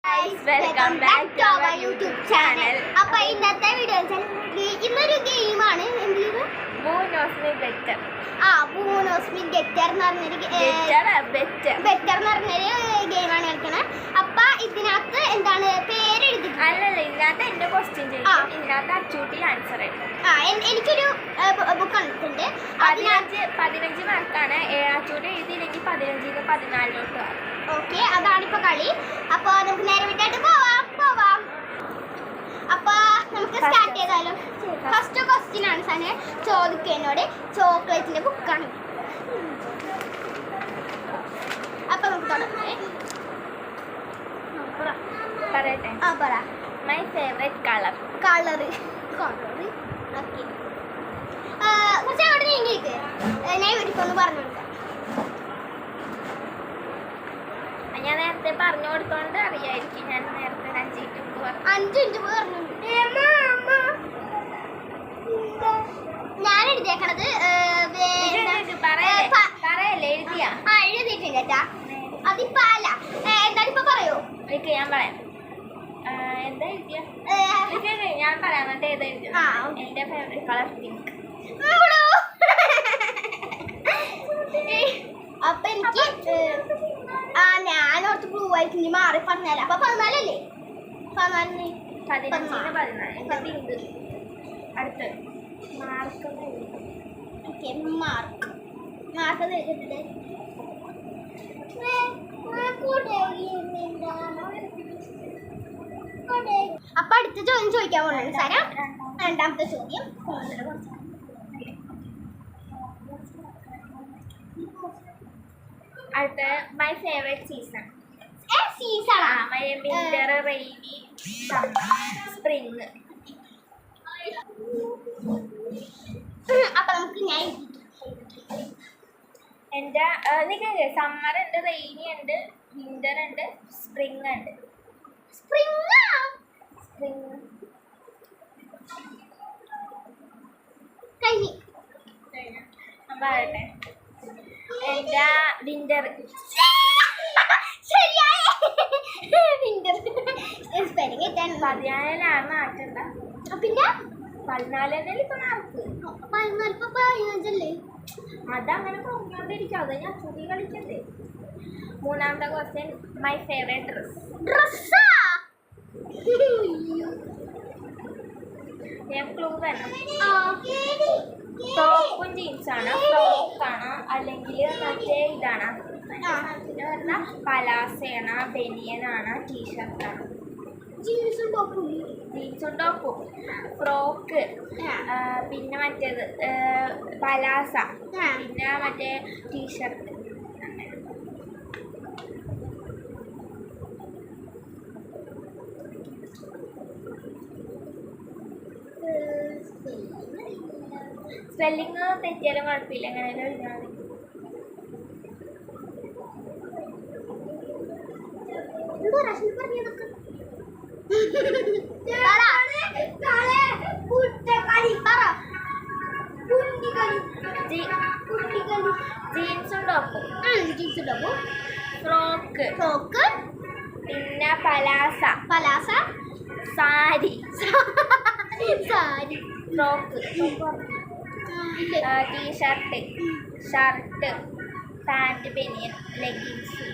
Guys, welcome back to our YouTube channel. അപ്പോൾ ഇന്നത്തെ video ഇന്നൊരു ഗെയിമാണ് ബൂനോസ്മി ബെറ്റർ. ബൂനോസ്മി ഗെറ്റർ എന്ന് പറഞ്ഞൊരു ഗെയിമാണ് കളിക്കണത്. അപ്പൊ ഇതിനകത്ത് എന്താണ് പേരെഴുതി അല്ലല്ല, ഇതിനകത്ത് എന്റെ ക്വസ്റ്റ്യൻ ചെയ്യും, ഇതിനകത്ത് അച്ചൂട്ടി ആൻസർ എനിക്കൊരു ബുക്ക് കണ്ടിട്ടുണ്ട്. 15 മാർക്കാണ്. അച്ചൂട്ടി എഴുതിയില്ലെങ്കിൽ 15 14 ഓക്കെ, അതാണിപ്പോ കളി. അപ്പൊ നമുക്ക് നേരെ വിട്ടായിട്ട് പോവാം. അപ്പൊ നമുക്ക് സ്റ്റാർട്ട് ചെയ്താലോ. ഫസ്റ്റ് ക്വസ്റ്റ്യൻ ആണ് സാനെ ചോദിക്കുക എന്നോട്. ചോക്ലേറ്റിന്റെ ബുക്കാണ്. അപ്പൊ നമുക്ക് തുടങ്ങാം. പറയട്ടെ. പറ. My favourite colour. ഓക്കെ, കുറച്ച് അവിടെ നീങ്ങിയിട്ട് ഞാൻ ഇവർക്കൊന്ന് പറഞ്ഞു കൊടുക്കാം. ഞാൻ നേരത്തെ പറഞ്ഞു കൊടുത്തോണ്ട് അറിയായിരിക്കും. ഞാൻ നേരത്തെ 5 മിനിറ്റ് പറഞ്ഞു. ഞാൻ എഴുതിയേക്കണത് പറയല്ലേ എഴുതിയാ? എഴുതിയിട്ടില്ല ചേട്ടാ. അതിപ്പോ അല്ല, എന്താണിപ്പോ പറയൂ. ഞാൻ പറയാം. എന്താ എഴുതിയ? ഞാൻ പറയാം. എന്നിട്ട് ഏതാ എഴുതിയ? എന്റെ ഫേവറേറ്റ് കളർ പിങ്ക്. അപ്പൊ എനിക്ക് ഞാനോർത്ത് ബ്ലൂ ആയിട്ട് ഇനി മാറി പറഞ്ഞാലേ. അപ്പൊ 14 15 എന്റെ പിങ്ക്. അടുത്ത് മാർക്ക് എഴുതിട്ടുണ്ട്. അപ്പൊ അടുത്ത ചോദ്യം ചോദിക്കാൻ പോകുന്നുണ്ട് സാറേ. രണ്ടാമത്തെ ചോദ്യം. അടുത്ത my favourite season. Winter, rainy, spring. അപ്പൊ നമുക്ക് ഞാൻ എന്റെ സമ്മർ ഉണ്ട്, റെയിനി ഉണ്ട്, വിന്റർ ഉണ്ട്, സ്പ്രിങ് ഉണ്ട്. പറയട്ടെ. എന്റെ വിന്റർ. പതിനാലാണ് മാറ്റണ്ട. പിന്നെ 14 ഇപ്പൊ മാർക്ക്. 15 അതങ്ങനെ പറഞ്ഞോണ്ടിരിക്കും. അത് ഞാൻ ചുതി കളിക്കണ്ടേ. മൂന്നാമത്തെ ക്വസ്റ്റ്യൻ മൈ ഫേവറേറ്റ് ഡ്രസ്. ഞാൻ ക്ലൂ വേണം. ടോപ്പും ജീൻസാണ്, ഫ്രോക്കാണ്, അല്ലെങ്കിൽ മറ്റേ ഇതാണ്. പിന്നെ പറഞ്ഞാൽ പലാസയാണ്, ബനിയനാണ്, ടീഷർട്ടാണ്. ജീൻസും ടോപ്പും, ഫ്രോക്ക്, പിന്നെ മറ്റേത് പലാസ, പിന്നെ മറ്റേ ടീഷർട്ട്. സ്പെല്ലിങ് തെറ്റിയാലും കുഴപ്പമില്ല, എങ്ങനെയാലും എഴുതിയാൽ മതി. ജീൻസും ടോപ്പും, ഫ്രോക്ക്, പിന്നെ palazzo, sari, frock, T-shirt, shirt, pant, ബനിയൻ, ലെഗിൻസ്.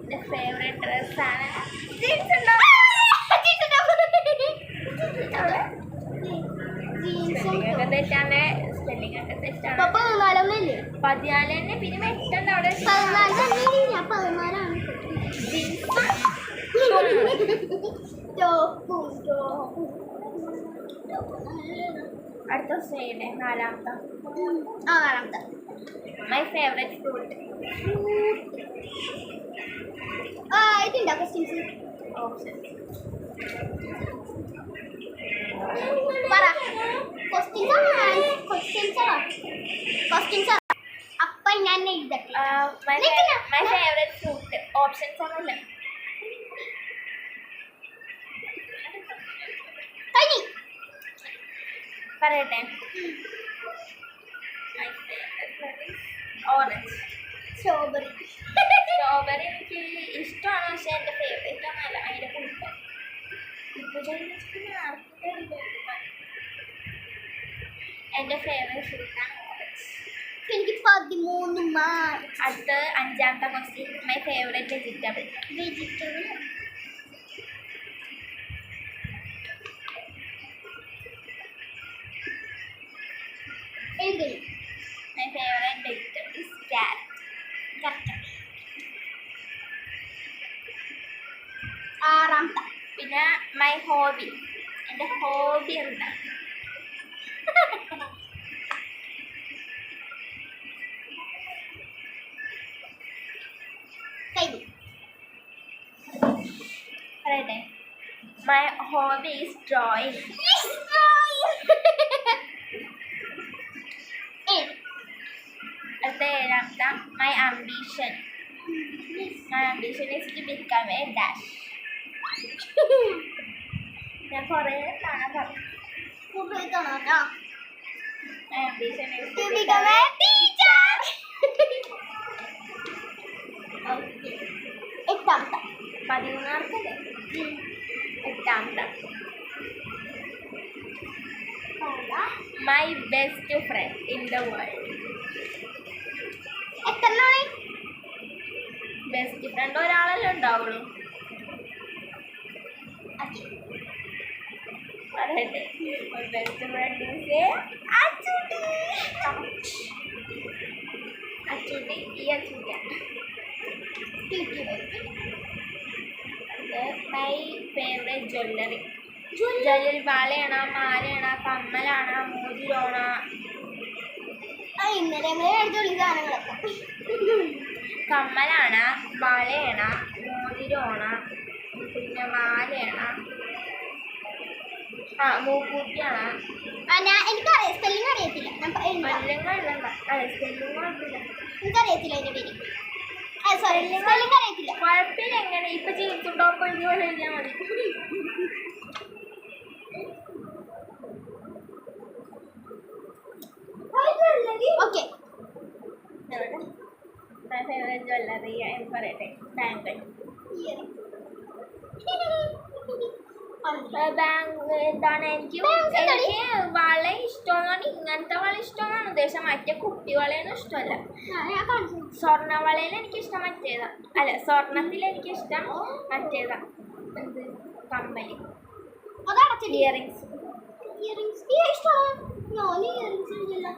എന്റെ ഫേവറേറ്റ് ഡ്രസ്സാണ് ജീൻസ്. തെറ്റാണ്, സ്പെല്ലിംഗ് ഒക്കെ തെറ്റാണ്. 14 തന്നെ. പിന്നെ എട്ടുണ്ട് അവിടെ. അടുത്ത ദിവസം നാലാമത്തെ. My favourite fruit. ഇതുണ്ടോ ക്വസ്റ്റ്യൻസ്? അപ്പൊ ഞാൻ എഴുതട്ടെ. My favourite fruit. ഓപ്ഷൻസ് ഒന്നുമില്ല. പറയട്ടെ. ഓറഞ്ച്. സ്ട്രോബെറി. സ്ട്രോബെറി എനിക്ക് ഇഷ്ടമാണ്, പക്ഷെ എൻ്റെ ഫേവറേറ്റ് ഒന്നല്ല. അതിൻ്റെ പുളിപ്പ് എൻ്റെ ഫേവറേറ്റ് ഫ്രൂട്ടാണ് ഓറഞ്ച്. എനിക്ക് 13 മാർക്ക്. അടുത്ത 5ാമത്തെ question. My favourite vegetable. Vegetable എഴുതി. My favourite vegetable is carrot. Correct. 6ാമത്തെ. പിന്നെ മൈ ഹോബി. എൻ്റെ ഹോബി എന്താ? കഴിഞ്ഞു. പറയട്ടെ. My hobby is drawing. അടുത്ത 7ാമത്തെ. My ambition. My ambition is to become a dash. ഞാൻ കുറേ തവണ പറഞ്ഞു. My ambition is to become a teacher. 8ാമത്തെ. 13 8ാമത്തെ. My best friend in the world. എത്രണ്ണാണ്? ബെസ്റ്റ് ഫ്രണ്ട് ഒരാളല്ലേ ഉണ്ടാവുള്ളൂ. പറയട്ടെ. മൈ ബെസ്റ്റ് ഫ്രണ്ട് ഈസ് അച്ചുട്ടി. അച്ചുട്ടി. ഈ അച്ചുട്ടിയാണ്. My favourite jewellery. ജ്വല്ലറി വളയാണ, മാലയാണ, കമ്മലാണ, മോതിരാണ? ഇന്നലെ മേടിച്ചുള്ള സാധനങ്ങളൊക്കെ. കമ്മലാണ, വളയണ, മോതിരാണ, പിന്നെ മാലയണ, മൂക്കൂട്ടിയാണ്. എനിക്കറിയാം. സ്പെല്ലിംഗ് അറിയത്തില്ല. എനിക്കറിയത്തില്ല അതിന്റെ പേര്. സ്പെല്ലിംഗ് അറിയത്തില്ല. കുഴപ്പമില്ല. എങ്ങനെ ഇപ്പൊ ജീവിച്ചുണ്ടോപ്പോ ഇതുപോലെ എഴുതിയാൽ മതി. ഓക്കെ. ഫേവറേറ്റ് ജ്വല്ലറി പറയട്ടെ. ബാങ്കിൾ. എന്താണ് എനിക്ക് വള ഇഷ്ടമെന്നാണ്. ഇങ്ങനത്തെ വള ഇഷ്ടമെന്നാണ് ഉദ്ദേശം. മറ്റേ കുട്ടി വളയൊന്നും ഇഷ്ടമല്ല. സ്വർണ്ണ വളയിൽ എനിക്കിഷ്ടം മറ്റേതാ. അല്ല, സ്വർണ്ണത്തിൽ എനിക്കിഷ്ടം മറ്റേതാ. എന്ത്? കമ്മല്. ഇയറിങ്സ്.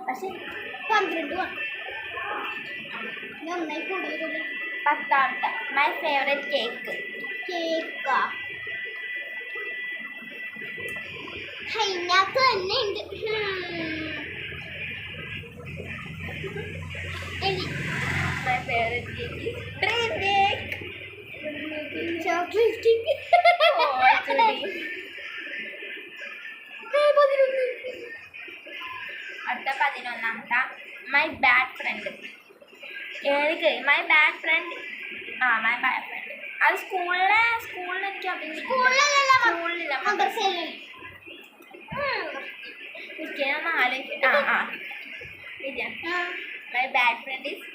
പക്ഷെ 10ാമത്തെ. My favourite cake. കേക്കാ അതിനകത്ത് തന്നെ ഉണ്ട്. My favourite cake dream cake. Chocolate cake. അടുത്ത 11ാമത്തെ. My bad friend. എനിക്ക് my bad friend my bad friend അത് സ്കൂളിൽ എനിക്ക് അതിന് സ്കൂളിലില്ല. മൈ ബാഡ് ഫ്രണ്ട് ഈസ്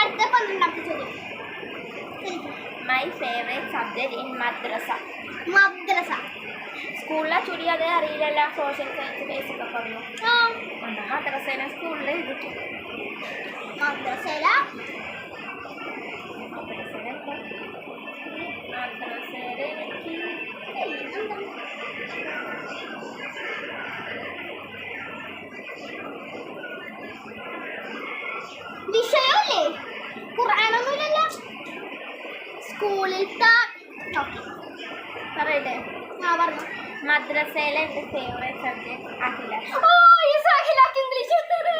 അടുത്ത 12ാമത്തെ ചോദ്യം. മൈ ഫേവറേറ്റ് സബ്ജക്ട് ഇൻ മദ്രസ. സ്കൂളിലെ ചുരി അതേ അറിയില്ലല്ലോ. സോഷ്യൽ സയൻസ് ബേസിക് ഒക്കെ അറിയും. മദ്രസയിലെ സ്കൂളിൽ എഴുതിക്കും. മദ്രസയില എനിക്ക് വിഷയല്ലേ? ഖുർആനൊന്നുമില്ലല്ലോ സ്കൂളിലത്തെ. പറയട്ടെ. പറഞ്ഞു. മദ്രസയിലെ എൻ്റെ ഫേവറേറ്റ് സബ്ജക്ട് അഖില.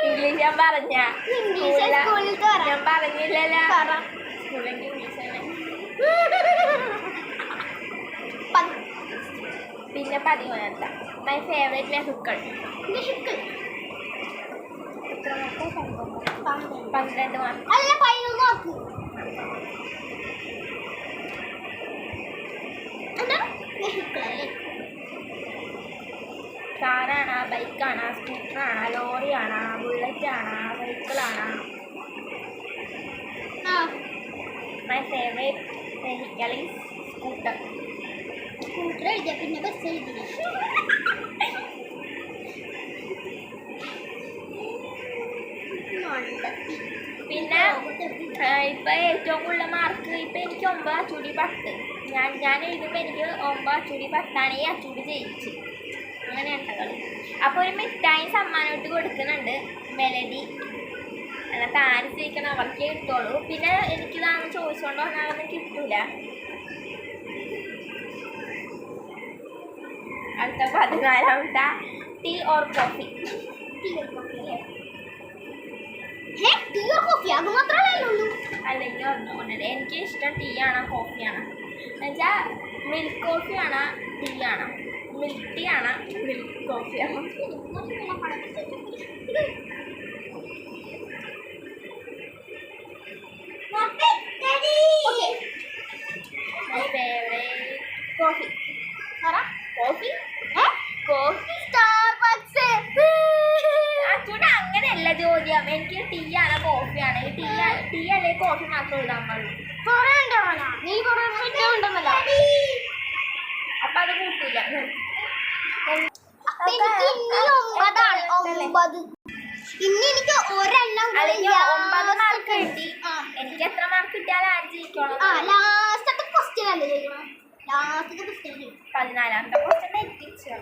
ഇംഗ്ലീഷ് ഞാൻ പറഞ്ഞ സ്കൂളിലത്തെ ഞാൻ പറഞ്ഞില്ലല്ലോ. സ്കൂളിൽ ഇംഗ്ലീഷ് തന്നെ. പിന്നെ 13ാമത്തെ. My favourite vehicle. 12 മാർക്ക്. അല്ല 11 മാർക്ക്. സ്വന്തം വെഹിക്കിൾ അല്ലേ? കാറാണ്, ബൈക്കാണ്, സ്കൂട്ടറാണ്, ലോറിയാണ്, ബുള്ളറ്റാണ്, വെഹിക്കിളാണ്. My favourite vehicle is scooter. Scooter എഴുതിയ പിന്നെ ബസ് എഴുതി. പിന്നെ ഇപ്പം ഏറ്റവും കൂടുതൽ മാർക്ക് ഇപ്പം എനിക്ക് 9 അച്ചൂടി 10. ഞാൻ എഴുതുമ്പോൾ എനിക്ക് 9 അച്ചൂടി 10 ഈ അച്ചൂടി ജയിച്ച്. അങ്ങനെയാണ് കളി. അപ്പോൾ ഒരു മിഠായി സമ്മാനമായിട്ട് കൊടുക്കുന്നുണ്ട്. മെലഡി അല്ല താരസിരിക്കണം, അവർക്ക് കിട്ടുള്ളൂ. പിന്നെ എനിക്കിതാണെന്ന് ചോദിച്ചുകൊണ്ട് വന്നാലൊന്നും കിട്ടൂല. അടുത്ത 14ാമത്തെ ടീ ഓർ കോഫി. അല്ലെങ്കിൽ ഒന്നുകൊണ്ടല്ല, എനിക്ക് ഇഷ്ടം ടീ ആണോ കോഫിയാണോ എന്നുവെച്ചാൽ മിൽക്ക് കോഫിയാണോ ടീ ആണോ, മിൽക്ക് ടീ ആണോ മിൽക്ക് കോഫിയാണോ. My favourite coffee. Coffee coffee അച്ചൂടെ അങ്ങനെയല്ല ചോദ്യം. എനിക്ക് ടീ ആണോ കോഫിയാണ്. ടീ അല്ലെങ്കിൽ കോഫി മാത്രമേ ഇടാൻ പാടുള്ളൂ. അപ്പൊ അത് കൂട്ടില്ല. ഇനി എനിക്ക് ഒരെണ്ണം അല്ലെങ്കിൽ 9 മാർക്ക് കിട്ടി. എനിക്ക് എത്ര മാർക്ക് കിട്ടിയാലും ആര് ജയിക്കണം? ലാസ്റ്റത്തെ ക്വസ്റ്റ്യൻ അല്ലേ ചോദിക്കണം? ലാസ്റ്റത്തെ ക്വസ്റ്റ്യൻ 14ാമത്തെ ക്വസ്റ്റ്യൻ എത്തിച്ചു.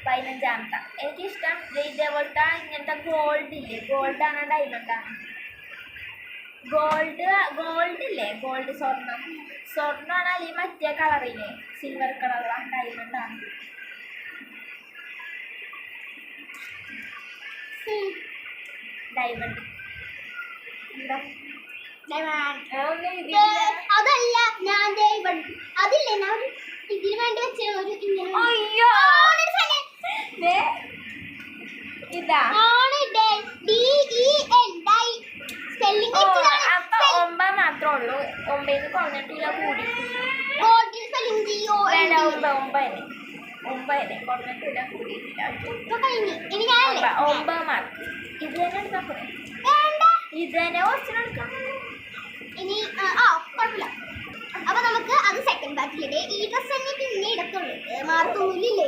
15ാമത്തെ എനിക്കിഷ്ടം ഇതേപോലത്തെ ഇങ്ങനത്തെ ഗോൾഡ് ഇല്ലേ, ഗോൾഡാണ് ഡയമണ്ടാണ്. ഗോൾഡ് ഇല്ലേ, ഗോൾഡ് സ്വർണ്ണമാണ്. അല്ലെങ്കിൽ മറ്റേ കളറില്ലേ സിൽവർ കളറാണ്, ഡയമണ്ടാണ്. ഡയമണ്ട് എന്താ അതല്ല, ഞാൻ അതില്ലേ ഞാൻ ഇതിന് വേണ്ടി വെച്ച ഒരു അയ്യോ ഇതാ അപ്പൊ 9 മാത്രമേ ഉള്ളൂ. 9 കുറഞ്ഞിട്ടില്ല, കൂടി 9 കുറഞ്ഞിട്ടില്ല, കൂടിയിട്ടില്ല. 9 മാർക്ക്. ഇത് തന്നെ എടുക്കാൻ പോരെ? ഇത് തന്നെ ക്വസ്റ്റ്യൻ എടുക്കാം. ഇനി കുഴപ്പമില്ല. അപ്പൊ നമുക്ക് അത് സെക്കൻഡ് ബാച്ചിലിടെ ഈ ഡ്രസ് തന്നെ പിന്നെ ഇടത്തുള്ളൂ. മാർക്കൊന്നുമില്ലേ?